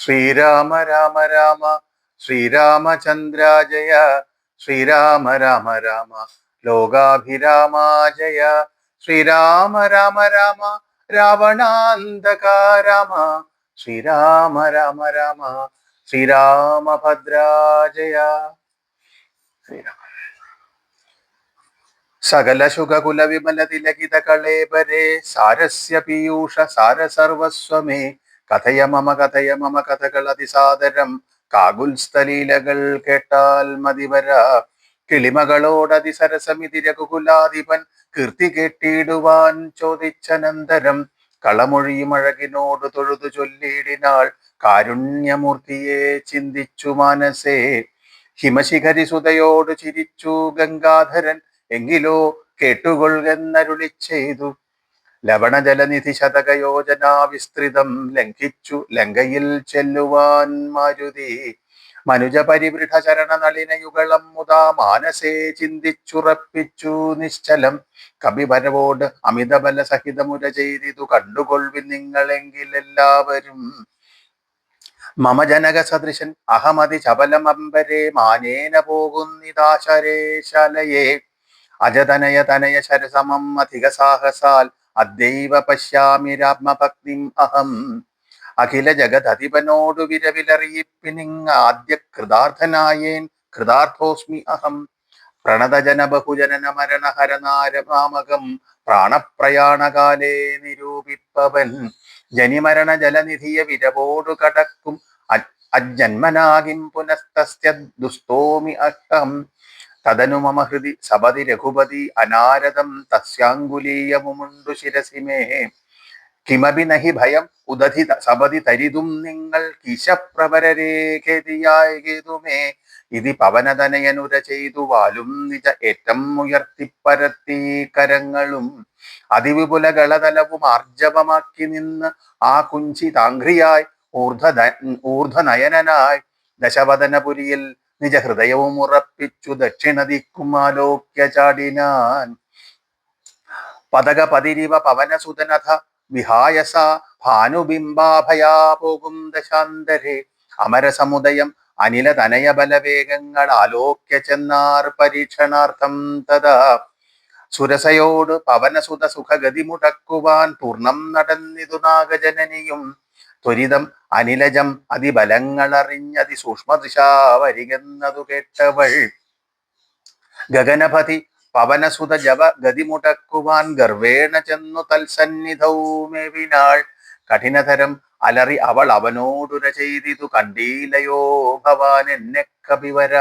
ശ്രീരാമ രാമ രാമ ശ്രീരാമചന്ദ്ര ജയ. ശ്രീരാമ രാമ രാമ ലോകാഭിരാമ ജയ. ശ്രീരാമ രാമ രാമ രാവണാന്തക രാമ. ശ്രീരാമ രാമ രാമ ശ്രീരാമഭദ്ര ജയ. ശ്രീരാമ. സകല ശുഖകുല വിമല തിലകിത കളേബരേ സാരസ്യ പീയൂഷ സാര സർവസ്വമേ. കഥയ മമ കഥകൾ അതിസാദരം. കാകുൽസ്ഥലീലകൾ കേട്ടാൽ മതിവര. കിളിമകളോടതിസരസമിതി രഘുകുലാധിപൻ കീർത്തി കേട്ടിടുവാൻ ചോദിച്ചനന്തരം. കളമൊഴിയും അഴകിനോട് തൊഴുതു ചൊല്ലിയിടിനാൾ കാരുണ്യമൂർത്തിയെ ചിന്തിച്ചു മനസേ. ഹിമശിഖരി സുതയോട് ചിരിച്ചു ഗംഗാധരൻ എങ്കിലോ കേട്ടുകൊള്ളുന്നരുളി ചെയ്തു. ലവണജലനിധി ശതകയോജനാ വിസ്തൃതം ലംഘിച്ചു ലങ്കയിൽ ചെല്ലുവാൻ മാരുതി. മനുജ പരിവൃഢ ചരണ നളിനയുഗളം മുതാ മാനസേ ചിന്തിച്ചുറപ്പിച്ചു നിശ്ചലം. കവിവരവോട് അമിതബല സഹിതമുര ചെയ്തിതു കണ്ടുകൊള്ളുവിൻ നിങ്ങളെങ്കിൽ എല്ലാവരും. മമ ജനക സദൃശൻ അഹമതി ചപലമമ്പരേ മാനേന പോകുന്നിതാശരേശാലയെ. അജതനയ തനയ ശരസമം അധിക സാഹസാൽ അദ്ദൈവ പശ്യാമിരാത്മഭക്തിം അഹം. അഖില ജഗദധിപനോടു വിരവിലറിയിപ്പിനിങ് ആദ്യ കൃതാർത്ഥനായേൻ കൃതാർത്ഥോസ്മി അഹം. പ്രണതജന ബഹുജനന മരണഹരനാരമാമകം പ്രാണപ്രയാണകാലേ നിരൂപിപ്പവൻ. ജനിമരണ ജലനിധിയ വിരവോടു കടക്കും അജന്മനാകിം പുനസ്തസ്യ ദുസ്തോമി അഷ്ടം. തദനു മമ ഹൃദി സപതി രഘുപതി അനാരദം തസ്യാങ്കുലീയമുണ്ടു ശിരസി മേ. കിമപി നഹി ഭയം ഉദധി സപതി തരിതും നിങ്ങൾ കീശപ്രവരരേഖേതിയായതുമേ. ഇതി പവനതനയനുര ചെയ്തു വാലും നിജ ഏറ്റം ഉയർത്തിപ്പരത്തി കരങ്ങളും. അതിവിപുല ഗളതലവും ആർജവമാക്കി നിന്ന് ആ കുഞ്ചിതാംഘ്രിയായി ഊർധനയനായി ദശവദനപുരിയിൽ നിജ ഹൃദയവും ഉറപ്പിച്ചു ദക്ഷിണ ദിക്കുമാലോക്യ ചാടിനാൻ. പതക പതിരിവ പവനസുതനഥ വിഹായസ ഭാനുബിംബാഭയാ പോകും ദശാന്തരെ. അമരസമുദയം അനില തനയ ബലവേഗങ്ങൾ ആലോക്യ ചെന്നാർ പരീക്ഷണാർത്ഥം തഥാ. സുരസയോട് പവനസുത സുഖഗതി മുടക്കുവാൻ പൂർണം നടന്നിതു നാഗജനനിയും. ത്വരിതം അനിലജം അതിബലങ്ങൾ അറിഞ്ഞതി സൂക്ഷ്മദിശാ വരികെന്നതു കേട്ടവൾ. ഗഗനപതി പവനസുത ജവ ഗതി മുടക്കുവാൻ ഗർവേണ ചെന്നു തൽസന്നിധൗ മേവിനാൾ. കഠിനതരം അലറി അവൾ അവനോടുര ചെയ്തിതു കണ്ടീലയോ ഭവാൻ എന്നെ കപിവര.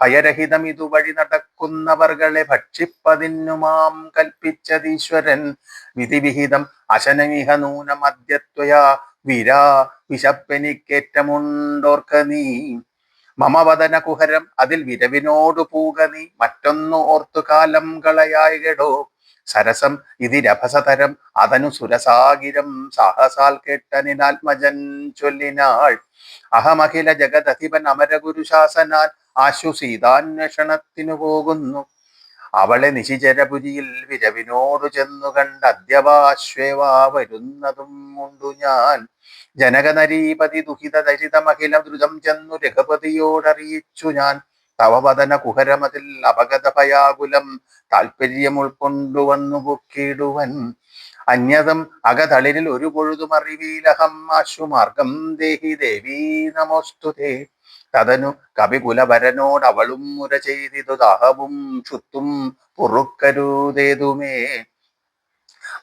ഭയരഹിതം ഇതുവഴി നടക്കുന്നവർകളെ ഭക്ഷിപ്പതിന്നു മാം കൽപ്പിച്ചതീശ്വരൻ. വിധിവിഹിതം അശനമിഹ നൂനമദ്യത്വയാ വീരാ വിശപ്പെനിക്കേറ്റമുണ്ടോർക്ക നീ. മമവദന കുഹരം അതിൽ വിരവിനോടു പൂക നീ മറ്റൊന്നു ഓർത്തു കാലം കളയായിടോ. സരസം ഇതിരഭസതരം അതനു സുരസാഗിരം സാഹസാൽ കേട്ടനിനാത്മജൻ ചൊല്ലിനാൾ. അഹമഖില ജഗദധിപൻ അമരഗുരു ശാസനാൽ ആശു സീതാന്വേഷണത്തിനു പോകുന്നു. അവളെ നിശിചരപുരിയിൽ വിരവിനോടു ചെന്നു കണ്ട് അദ്യവാശ്വേവാ വരുന്നതും ഉണ്ടു ഞാൻ. ജനകനരീപതി ദുഹിത ദരിതമഖിലം ദ്രുതം ചെന്നു രഘുപതിയോടറിയിച്ചു ഞാൻ. തവവദന കുഹരമതിൽ അപഗത ഭയാകുലം താല്പര്യം ഉൾക്കൊണ്ടുവന്നു പൊക്കിടുവൻ. അന്യതം അകതളിരിൽ ഒരു പൊഴുതും അറിവീലഹം ആശുമാർഗം ദേഹി ദേവീ നമോസ്തുതേ. തതനു കവികുലഭരനോട് അവളും മുര ചെയ്തിതു ദാഹവും ക്ഷുത്തും പൊറുക്കരുതേതുമേ.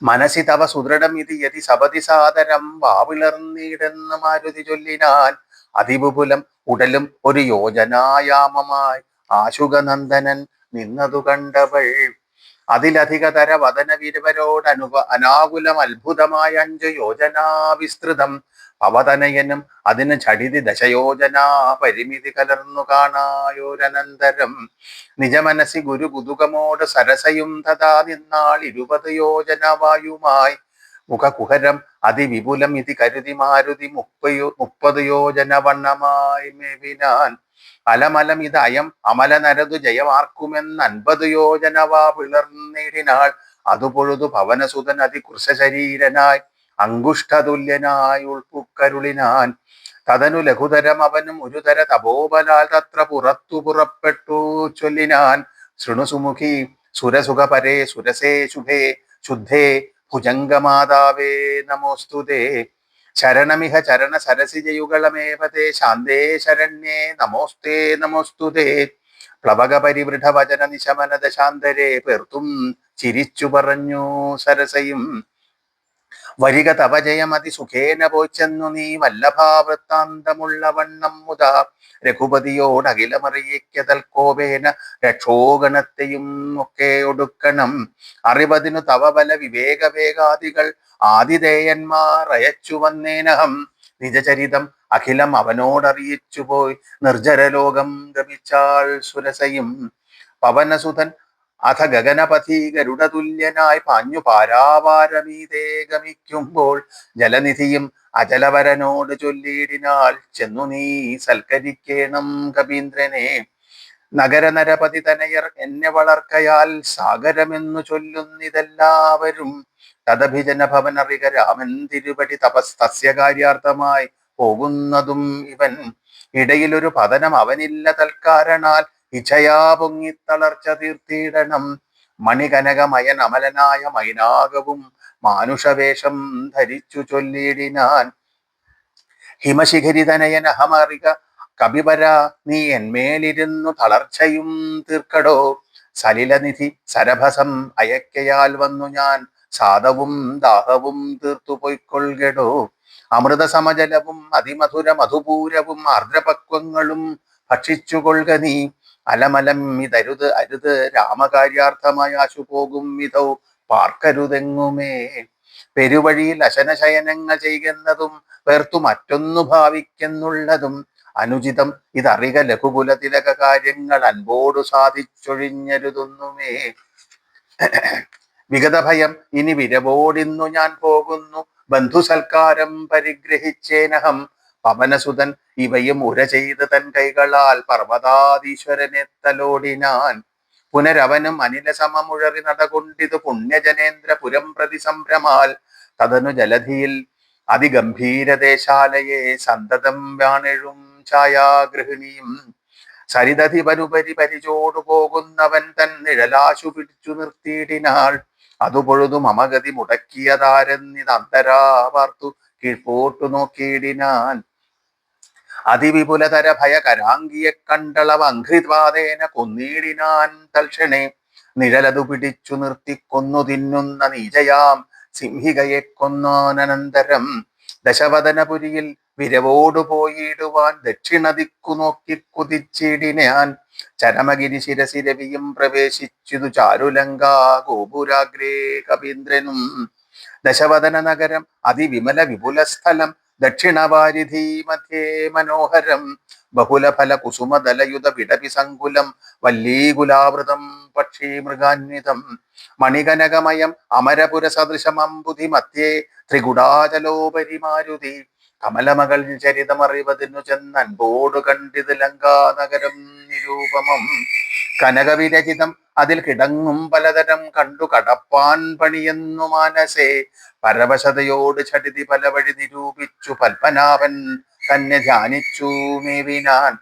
മനസി തവ സുദൃഢം ഇത് യതി സപതി സാദരം വാവിളർന്നിടെന്ന് മാരുതി ചൊല്ലിനാൻ. അതിവിപുലം ഉടലും ഒരു യോജനായാമമായി ആശുകനന്ദനൻ നിന്നതു കണ്ടവൾ. അതിലധികതര വദന വിരവരോട് അനാകുലം അത്ഭുതമായ 5 യോജനാ വിസ്തൃതം. പവതനയനും അതിന് ഝടിതി ദശയോജനാ പരിമിതി കലർന്നു കാണായോരനന്തരം. നിജമനസി ഗുരു കുതുകമോട് സരസയും തഥാ നിന്നാൾ 20 യോജന വായുമായി. മുഖകുഹരം അതിവിപുലം ഇതി കരുതി മാരുതി 30 യോജന വണ്ണമായി മേവിനാൻ. അലമലം ഇത് അയം അമല നരതു ജയമാർക്കുമെന്ന് 50 യോജന വാ പിളർന്നിടിനാൾ. അതുപൊഴുതു ഭവനസുതൻ അതികൃശരീരനായി അങ്കുഷ്ഠതുല്യനായി ഉൾപ്പുക്കരുളിനാൻ. തതനു ലഘുതരം അവനും ഒരുതര തപോബലാൽ തത്ര പുറത്തു പുറപ്പെട്ടു ചൊല്ലിനാൻ. ശൃണുസുമുഖി സുരസുഖ പരേ സുരസേ ശുഭേ ശുദ്ധേ ഭുജംഗമാതാവേ നമോസ്തുതേ. ശരണമിഹ ചരണ സരസിജയുഗളമേവതേ ശാന്തേ ശരണ്യേ നമോസ്തേ നമോസ്തുതേ. പ്ലവക പരിവൃഢ വചന നിശമന ദശാന്തരേ പെർത്തും ചിരിച്ചു പറഞ്ഞു സരസയും. വരിക തവ ജയമതി സുഖേന പോച്ചെന്നു നീ വല്ലഭാവൃത്താന്തമുള്ള വണ്ണം മുത രഘുപതിയോട് അഖിലമറിയിക്കതൽ കോപേന രക്ഷോഗണത്തെയും ഒക്കെ ഒടുക്കണം. അറിവതിനു തവ ബല വിവേക വേഗാദികൾ ആതിഥേയന്മാർ അയച്ചു വന്നേനഹം. നിജചരിതം അഖിലം അവനോടറിയിച്ചു പോയി നിർജ്ജരലോകം ഗമിച്ചാൾ സുരസയും. പവനസുതൻ അഥ ഗഗനപഥി ഗരുഡതുല്യനായി പാഞ്ഞു പാരാവാരമീതേ ഗമിക്കുമ്പോൾ ജലനിധിയും അചലവരനോട് ചൊല്ലിയിടിനാൾ ചെന്നു നീ സൽക്കരിക്കേണം കപീന്ദ്രനെ. നഗരനരപതി തനയർ എന്നെ വളർക്കയാൽ സാഗരമെന്നു ചൊല്ലുന്നിതെല്ലാവരും. തദഭിജന ഭവനറിക രാമൻ തിരുപടി തപസ്തസ്യകാര്യാർത്ഥമായി പോകുന്നതും ഇവൻ. ഇടയിലൊരു പതനം അവനില്ല തൽക്കാരണാൽ ഇച്ഛയാ പൊങ്ങിത്തളർച്ച തീർത്തിയിടണം. മണികനകമയൻ അമലനായ മൈനാകവും മാനുഷവേഷം ധരിച്ചു ചൊല്ലിയിടിനാൻ. ഹിമശിഖരിതനയൻ അഹമറിക കപിവര നീ എന്മേലിരുന്നു തളർച്ചയും തീർക്കടോ. സലിലനിധി സരഭസം അയക്കയാൽ വന്നു ഞാൻ സാദവും ദാഹവും തീർത്തു പൊയ്ക്കൊള്ളുകടോ. അമൃത സമജലവും അതിമധുര മധുപൂരവും ആർദ്രപക്വങ്ങളും ഭക്ഷിച്ചു കൊള്ളുക നീ. അലമലം ഇതരുത് അരുത് രാമകാര്യാർത്ഥമായി ആശു പോകും വിധൗ പാർക്കരുതെങ്ങുമേ. പെരുവഴിയിൽ അശനശയനങ്ങൾ ചെയ്യുന്നതും വേർത്തു മറ്റൊന്നു ഭാവിക്കുന്നുള്ളതും അനുചിതം ഇതറിക ലഘുകുല തിലക കാര്യങ്ങൾ അൻപോടു സാധിച്ചൊഴിഞ്ഞരുതൊന്നുമേ. വിഗതഭയം ഇനി വിരവോടിന്നു ഞാൻ പോകുന്നു ബന്ധുസൽക്കാരം പരിഗ്രഹിച്ചേനഹം. പവനസുതൻ ഇവയും ഉര ചെയ്ത് തൻ കൈകളാൽ പർവ്വതാധീശ്വരനെ തലോടിനാൻ. പുനരവനും അനില സമമുഴറി നടകൊണ്ടിതു പുണ്യജനേന്ദ്രപുരം പ്രതി സംഭ്രമാൽ. തതനു ജലധിയിൽ അതിഗംഭീരദേശാലയെ സന്തതം വാണെഴും ഛായാഗൃഹിണിയും. സരിതധിപനുപരി പരിചോടു പോകുന്നവൻ തൻ നിഴലാശു പിടിച്ചു നിർത്തിയിടിനാൾ. അതുപൊഴുതു മമഗതി മുടക്കിയതാരെന്നിതന്തരാ വാർത്തു കീഴ്പോട്ടു നോക്കിയിടിനാൻ. അതിവിപുലതര ഭയകരാംഗിയെ കണ്ടളവ് അഘ്രിപാദേന കൊന്നിടിനാൻ തൽക്ഷണേ. നിഴലതു പിടിച്ചു നിർത്തി കൊന്നു തിന്നുന്ന നീചയാം സിംഹികയെ കൊന്നാനന്തരം. ദശവദനപുരിയിൽ വിരവോടു പോയിടുവാൻ ദക്ഷിണ ദിക്കു നോക്കി കുതിച്ചിടിനാൻ. ചരമഗിരി ശിരസിരവിയും പ്രവേശിച്ചിതു ചാരുലങ്കാ ഗോപുരാഗ്രേ കപീന്ദ്രനും. ദശവദന നഗരം അതിവിമല വിപുല സ്ഥലം ദക്ഷിണവാരിധി മധ്യേ മനോഹരം. ബഹുലഫല കുസുമദലയുധ വിടപി സങ്കുലം വല്ലീകുലാവൃതം പക്ഷി മൃഗാന്വിതം. മണികനകമയം അമരപുര സദൃശമംബുധി മധ്യേ ത്രികുടാചലോപരി മാരുതി. കമലമകൾ ചരിതമറിവതിനു ചെന്നൻപോടു കണ്ടിത് ലങ്കാനഗരം നിരൂപമം. കനകവിരചിതം അതിൽ കിടങ്ങും പലതരം കണ്ടു കടപ്പാൻ പണിയെന്നു മാനസേ. പരവശതയോട് ചടിതി പല വഴി നിരൂപിച്ചു പത്മനാഭൻ തന്നെ ധ്യാനിച്ചു മേവിനാൻ.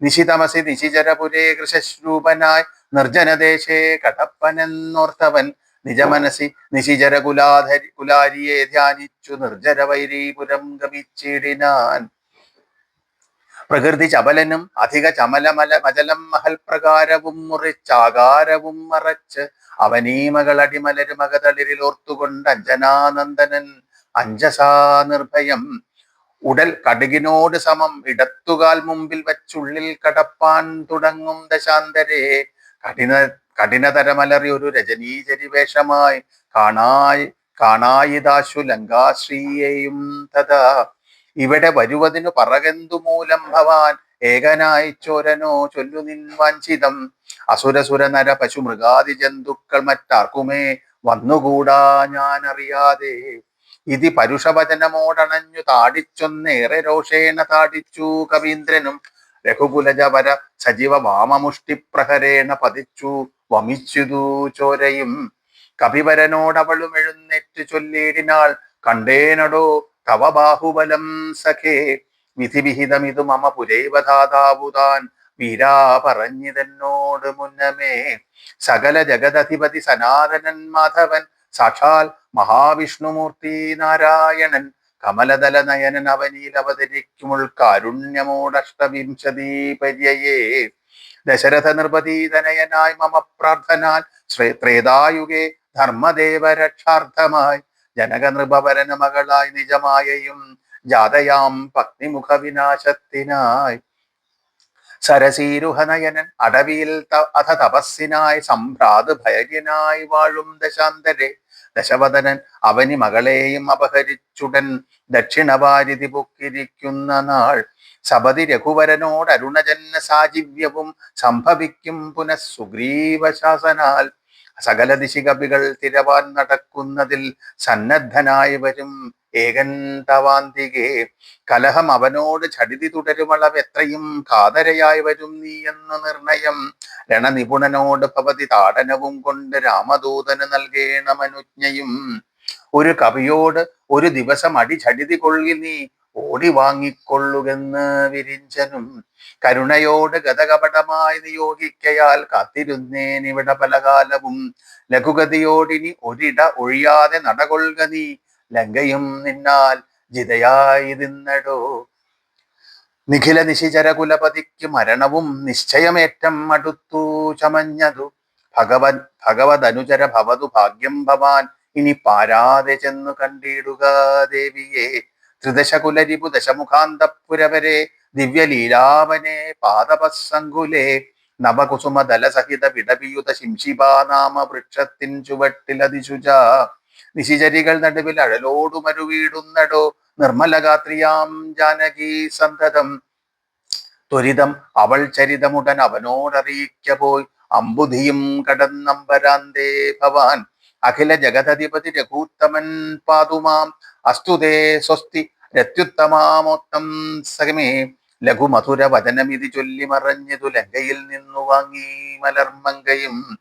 നിശിതമസി നിശിചരപുരേ കൃശശ്രൂപനായി നിർജ്ജനദേശേ കടപ്പനെന്നോർത്തവൻ. നിജമനസി നിശിചര കുലാരിയെ ധ്യാനിച്ചു നിർജ്ജര വൈരീപുരം ഗമിച്ചിടിനാൻ. പ്രകൃതി ചപലനും അധിക മജലം മഹൽ പ്രകാരവും മുറിച്ചാകാരവും മറച്ച് അവനീമകൾ അടിമലരും മകതളിരിൽ ഓർത്തുകൊണ്ട് അഞ്ജനാനന്ദനൻ അഞ്ജസാ നിർഭയം. ഉടൽ കടുകിനോട് സമം ഇടത്തുകാൽ മുമ്പിൽ വച്ചുള്ളിൽ കടപ്പാൻ തുടങ്ങും ദശാന്തരെ. കഠിനതരമലറി ഒരു രജനീചരി വേഷമായി കാണായിദാശു ലങ്കാശ്രീയെയും തഥാ. ഇവിടെ വരുവതിനു പറകെന്തു മൂലം ഭവാൻ ഏകനായി ചോരനോ ചൊല്ലു നിൻ വാഞ്ചിതം. അസുരസുര നര പശു മൃഗാദി ജന്തുക്കൾ മറ്റാർക്കുമേ വന്നുകൂടാ ഞാൻ അറിയാതെ. ഇതി പരുഷവചനമോടണഞ്ഞു താടിച്ചൊന്നേറെ രോഷേണ താടിച്ചു കവീന്ദ്രനും. രഘുകുലജവര സജീവ വാമമുഷ്ടിപ്രഹരേണ പതിച്ചു വമിച്ചിതു ചോരയും. കപിവരനോടവളും എഴുന്നേറ്റ് ചൊല്ലിയിടിനാൾ കണ്ടേനടോ തവ ബാഹുബലം സഖേ. വിധിവിഹിതമിതു മമ പുരൈവധാതാവുതാൻ വീരാ പറഞ്ഞിതെന്നോട് മുന്നമേ. സകല ജഗദധിപതി സനാതനൻ മാധവൻ സാക്ഷാൽ മഹാവിഷ്ണുമൂർത്തി നാരായണൻ കമലദല നയനൻ അവനിൽ അവതരിക്കുമുൾ കാരുണ്യമോടഷ്ടവിംശതി പര്യയേ. ദശരഥ നിർപതീതനയനായി മമ പ്രാർത്ഥനാൽ ത്രേതായുഗേ ധർമ്മദേവ രക്ഷാർത്ഥമായി ജനക നൃപവരന മകളായി നിജമായയും ജാതയാം പത്നിമുഖ വിനാശത്തിനായി. സരസീരുഹനയനൻ അടവിയിൽ അധ തപസ്സിനായി സംഭ്രാത് ഭയര്യനായി വാഴും ദശാന്തരെ ദശവദനൻ അവനി മകളെയും അപഹരിച്ചുടൻ ദക്ഷിണവാരിധി പൊക്കിരിക്കുന്ന നാൾ. സപതി രഘുവരനോട് അരുണജന്യ സാജീവ്യവും സംഭവിക്കും പുനഃസുഗ്രീവശാസനാൽ. സകല ദിശികവികൾ തിരവാൻ നടക്കുന്നതിൽ സന്നദ്ധനായി വരും ഏകൻ തവാന്തികെ. കലഹം അവനോട് ചടിതി തുടരുമളവ് എത്രയും കാതരയായി വരും നീ എന്ന നിർണയം. രണനിപുണനോട് ഭവതി താടനവും കൊണ്ട് രാമദൂതന് നൽകേണമനുജ്ഞയും. ഒരു കവിയോട് ഒരു ദിവസം അടി ചടിതി കൊള്ളി നീ ഓടി വാങ്ങിക്കൊള്ളുകെന്ന് വിരിഞ്ചനും. കരുണയോട് ഗതകപടമായി നിയോഗിക്കയാൽ കാത്തിരുന്നേനിവിടെ പലകാലവും. ലഘുഗതിയോടിനി ഒരിട ഒഴിയാതെ നടകൊള്ളുക നീ ലങ്കയും നിന്നാൽ ജിതയായി നിന്നടോ. നിഖില നിശിചര കുലപതിക്ക് മരണവും നിശ്ചയമേറ്റം അടുത്തു ചമഞ്ഞതു. ഭഗവതനുചര ഭവതു ഭാഗ്യം ഭവാൻ ഇനി പാരാതെ ചെന്നു കണ്ടിടുക ദേവിയെ. ത്രിദശകുലരിപു ദശമുഖാന്തപുരവരെ ദിവ്യലീലാവനെ പാദപസങ്കുലേ. നവകുസുമദലസഹിത വിടപിയുത ശിംശിപാനാമ വൃക്ഷത്തിൻ ചുവട്ടിലതിശുച. നിശിചരികൾ നടുവിൽ അഴലോടു മരുവീടുന്നടോ നിർമ്മലഗാത്രിയാം ജാനകി സന്തതം. ത്വരിതം അവൾ ചരിതമുടൻ അവനോടറിയിക്ക പോയി അമ്പുധിയും കടന്നമ്പരാന്തേ ഭവാൻ. അഖില ജഗദധിപതി രഘൂത്തമൻ പാതുമാം അസ്തുതേ സ്വസ്തി രത്യുത്തമാമോത്തം സകമേ. ലഘുമധുര വചനമിതി ചൊല്ലി മറഞ്ഞതു ലങ്കയിൽ നിന്നു വാങ്ങി മലർമങ്കയും.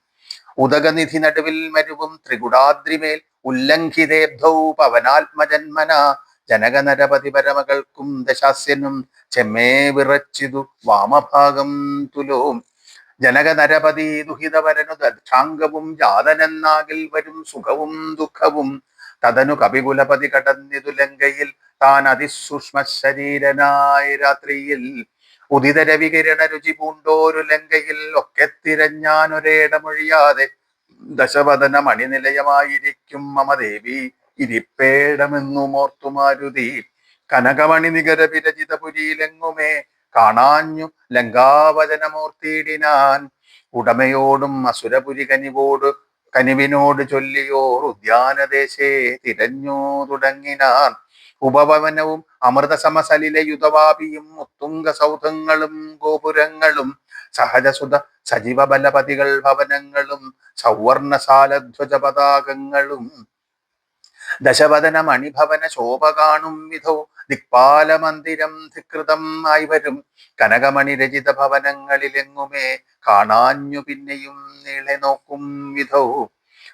ഉദകനിധി നടുവിൽ മരുവും ത്രികുടാദ്രിമേൽ ഉല്ലംഘിതേബ്ധൗ പവനാത്മജന്മന. ജനകനരപതി പരമകൾക്കും ദശാസ്യനും ചെമ്മേ വിറച്ചിതു വാമഭാഗം തുലോം. ജനകനരപതി ദുഹിതവരനു ദക്ഷാംഗവും ജാതനെന്നാകിൽ വരും സുഖവും ദുഃഖവും. തതനു കപികുലപതി കടന്നിതു ലങ്കയിൽ താൻ അതിസൂക്ഷ്മ ശരീരനായ രാത്രിയിൽ. ഉദിത രവികിരണ രുചി പൂണ്ടോരു ലങ്കയിൽ ഒക്കെ തിരഞ്ഞാനൊരേടമൊഴിയാതെ. ദശവദന മണിനിലയമായിരിക്കും മമ ദേവി ഇരിപ്പേടമെന്നുമോർത്തു മാരുതി. കനകമണി നികര വിരചിത പുരിയിലെങ്ങുമേ കാണാഞ്ഞു ലങ്കാവചനമൂർത്തിയിടിനാൻ. ഉടമയോടും അസുരപുരി കനിവിനോട് ചൊല്ലിയോർ ഉദ്യാനദേശേ തിരഞ്ഞു തുടങ്ങിനാൻ. ഉപവനവും അമൃതസമസലിലെ യുധവാപിയും ഉത്തുംഗ സൗധങ്ങളും ഗോപുരങ്ങളും സഹജസുത സജീവ ബലപതികൾ ഭവനങ്ങളും സൗവർണശാലധ്വജ പതാകങ്ങളും. ദശവദന മണിഭവന ശോഭ കാണും വിധോ ദിക്പാല മന്ദിരം ധികൃതം ആയി വരും. കനകമണി രചിത ഭവനങ്ങളിലെങ്ങുമേ കാണാഞ്ഞു പിന്നെയും നീളെ നോക്കും വിധോ.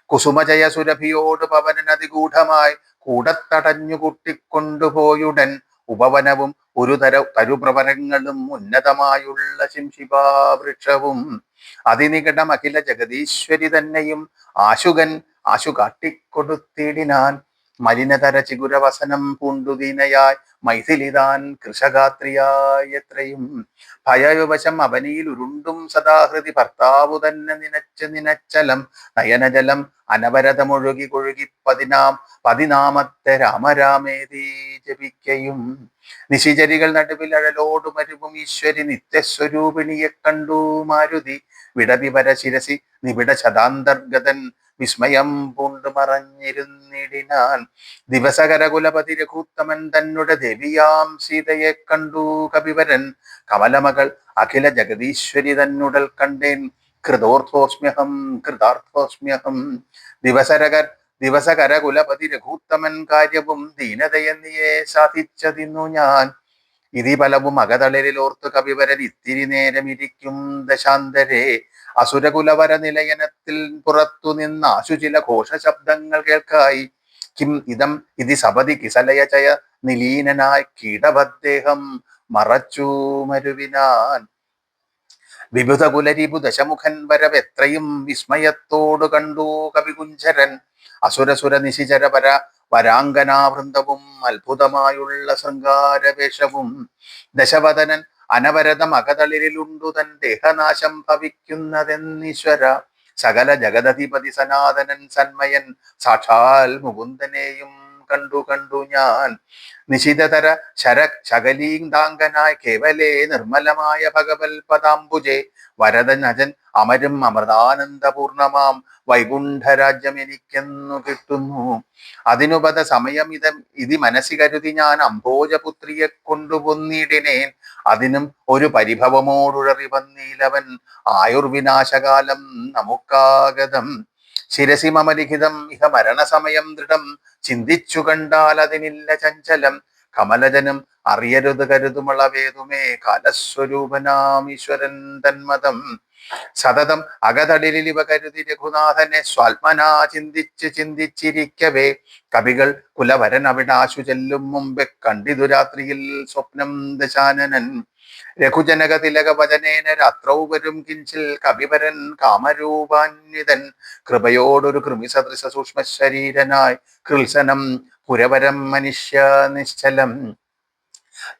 കുസുമജയ സുരഭിയോട് പവനനതിഗൂഢമായി കൂടത്തടഞ്ഞു കൂട്ടിക്കൊണ്ടുപോയുടൻ. ഉപവനവും ഒരു തരുപ്രവരങ്ങളും ഉന്നതമായുള്ള ശിംശിപാവൃക്ഷവും. അതിനികടം അഖില ജഗദീശ്വരി തന്നെയും ആശു കാട്ടിക്കൊടുത്തിടിനാൻ. മലിനതര ചിഗുരവസനം പൂണ്ടുദീനയായി മൈഥിലിതാൻ കൃഷഗാത്രിയായി എത്രയും. ഭയവശം അവനിയിൽ ഉരുണ്ടും സദാഹൃതി ഭർത്താവു തന്നെ നിനച്ചലം നയനജലം അനവരതമൊഴുകി കൊഴുകി പതിനാമത്തെ രാമരാമേതി ജപിക്കയും. നിശിചരികൾ നടുവിൽ അഴലോടു മരുവും ഈശ്വരി നിത്യസ്വരൂപിണിയെ കണ്ടു മാരുതി. വിടവിവര ശിരസി നിബിഡ ശതാന്തർഗതൻ വിസ്മയം പൂണ്ടു മറഞ്ഞിരുന്നിടിനാൻ. ദിവസകരകുലപതി രഘൂത്തമൻ തന്നുടെ ദേവിയാം സീതയെ കണ്ടു കപിവരൻ. കമലമകൾ അഖില ജഗദീശ്വരി തന്നുടൽ കണ്ടേൻ കൃതാർത്ഥോസ്മ്യഹം. ദിവസകരകുലപതി രഘൂത്തമൻ കാര്യവും ദീനതയെന്നിയെ സാധിച്ചതിന്നു ഞാൻ. ഇതി ഫലവും അകതളരിലോർത്തു കവിവരൻ ഇത്തിരി നേരം ഇരിക്കും ദശാന്തരെ. അസുരകുലവര നിലയനത്തിൽ പുറത്തു നിന്നാശു ചില ഘോഷ ശബ്ദങ്ങൾ കേൾക്കായി. കിം ഇതം ഇതി സപതി കിസലയ നിലീനനായി കീടഭദ്ദേഹം മറച്ചു മരുവിനാൻ. വിബുധ കുലരിപു ദശമുഖൻ വരവെത്രയും വിസ്മയത്തോടു കണ്ടു കവികുഞ്ചരൻ. അസുരസുര നിശിചര വരാങ്കനാവൃന്ദവും അത്ഭുതമായുള്ള ശൃംഗാരവേഷവും. ദശവദനൻ അനവരതം അകതളിരിലുണ്ടു തൻ ദേഹനാശം ഭവിക്കുന്നതെന്നീശ്വര. സകല ജഗദധിപതി സനാതനൻ സന്മയൻ സാക്ഷാൽ മുകുന്ദനെയും കണ്ടു കണ്ടു ഞാൻ. നിശിതതര ശകലീന്താംഗനായ കേവലേ നിർമ്മലമായ ഭഗവൽ പദാംബുജെ. വരദനജൻ അമരും അമൃതാനന്ദപൂർണമാം വൈകുണ്ഠരാജ്യം എനിക്കെന്നു കിട്ടുന്നു. അതിനുപത സമയം ഇതി മനസ്സി കരുതി ഞാൻ അംഭോജപുത്രിയെ കൊണ്ടുപൊന്നിടിനേൻ. അതിനും ഒരു പരിഭവമോടുഴറി വന്നീലവൻ ആയുർവിനാശകാലം നമുക്കാഗതം. ശിരസി മമലിഖിതം ഇഹ മരണസമയം ദൃഢം. ചിന്തിച്ചു കണ്ടാൽ അതിനില്ല ചഞ്ചലം. കമലജനം അറിയരുത് കരുതുമളവേതുമേ കാലസ്വരൂപനാം ഈശ്വരൻ തന്മതം. സതതം അകതളിലിവ കരുതി രഘുനാഥനെ സ്വാത്മനാ ചിന്തിച്ചിരിക്കവേ കവികൾ കുലവരൻ അവിടാശു ചെല്ലും മുമ്പെ കണ്ടിതു രാത്രിയിൽ സ്വപ്നം ദശാനനൻ. രഘുജനക തിലക വചനേന രാത്രൗ വരും കിഞ്ചിൽ കവിവരൻ കാമരൂപാന്വിതൻ. കൃപയോടൊരു കൃമിസദൃശ സൂക്ഷ്മ ശരീരനായി കൃത്സനം പുരവരം മനുഷ്യ നിശ്ചലം.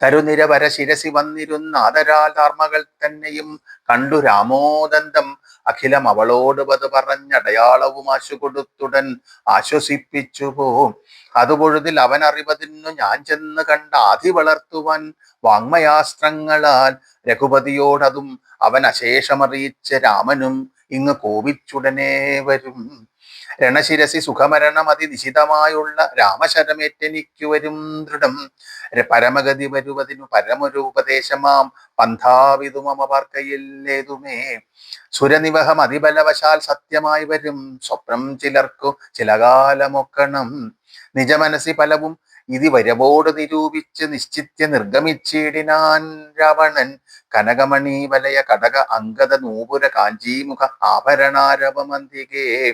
തരുനിരവര ശിരസി വന്നിരുന്നാദരാൽ താർമകൾ തന്നെയും കണ്ടു രാമോദന്തം. അഖിലം അവളോട് പത് പറഞ്ഞടയാളവും ആശു കൊടുത്തുടൻ ആശ്വസിപ്പിച്ചു പോവും. അതുപൊഴുതിൽ അവൻ അറിവതിന്നു ഞാൻ ചെന്ന് കണ്ട ആധി വളർത്തുവാൻ വാങ്മയാസ്ത്രങ്ങളാൽ. രഘുപതിയോടതും അവൻ അശേഷമറിയിച്ച രാമനും ഇങ്ങ് കോപിച്ചുടനെ വരും. രണശിരസി സുഖമരണം അതിനിശിതമായുള്ള രാമശരമേറ്റെനിക്കു വരും ദൃഢം. പരമഗതി വരുവതിനു പരമൊരു ഉപദേശമാം പന്ഥാവിതു മമ പാർക്കയില്ലേതുമേ. സുരനിവഹം അതിബലവശാൽ സത്യമായി വരും സ്വപ്നം ചിലർക്കു ചില കാലമൊക്കണം. നിജമനസി പലവും ഇതി വരവോട് നിരൂപിച്ച് നിശ്ചിത്യ നിർഗമിച്ചിടിനാൻ രാവണൻ. കനകമണി വലയ കടക അങ്കദ നൂപുര കാഞ്ചീമുഖ ആഭരണാരവമന്തികേ.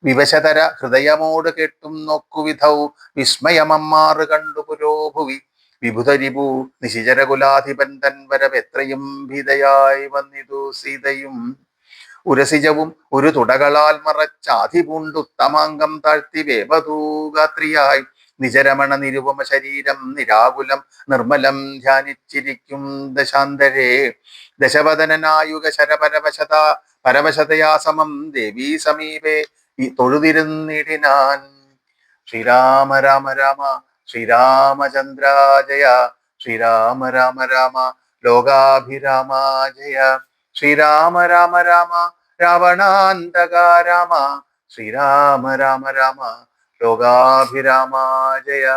വിവശതര ഹൃദയമോട് കെട്ടും നോക്കുവിധൗ വിസ്മയമമ്മാറ് കണ്ടു പുരോഭുവി. വിഭുതരിപു നിശിചരകുലാധിപൻ തൻ വരവെത്രയും ഭീതയായി വന്നിതു സീതയും. ഉരസിജവും ഒരു തുടകളാൽ മറച്ചാധിപൂണ്ടുത്തമാംഗം താഴ്ത്തി വേപതൂഗാത്രിയായി. നിജരമണ നിരുപമ ശരീരം നിരാകുലം നിർമ്മലം ധ്യാനിച്ചിരിക്കും ദശാന്തരേ. ദശവദനായുഗ പരവശതയാ സമം ദേവീ സമീപേ തൊഴുതിരുന്നിടിനാൻ. ശ്രീരാമ രാമ രാമ ശ്രീരാമചന്ദ്ര ജയ. ശ്രീരാമ രാമ രാമ ലോകാഭിരാമ ജയ. ശ്രീരാമ രാമ രാമ രാവണാന്തക രാമ. ശ്രീരാമ രാമ രാമ ലോകാഭിരാമ ജയ.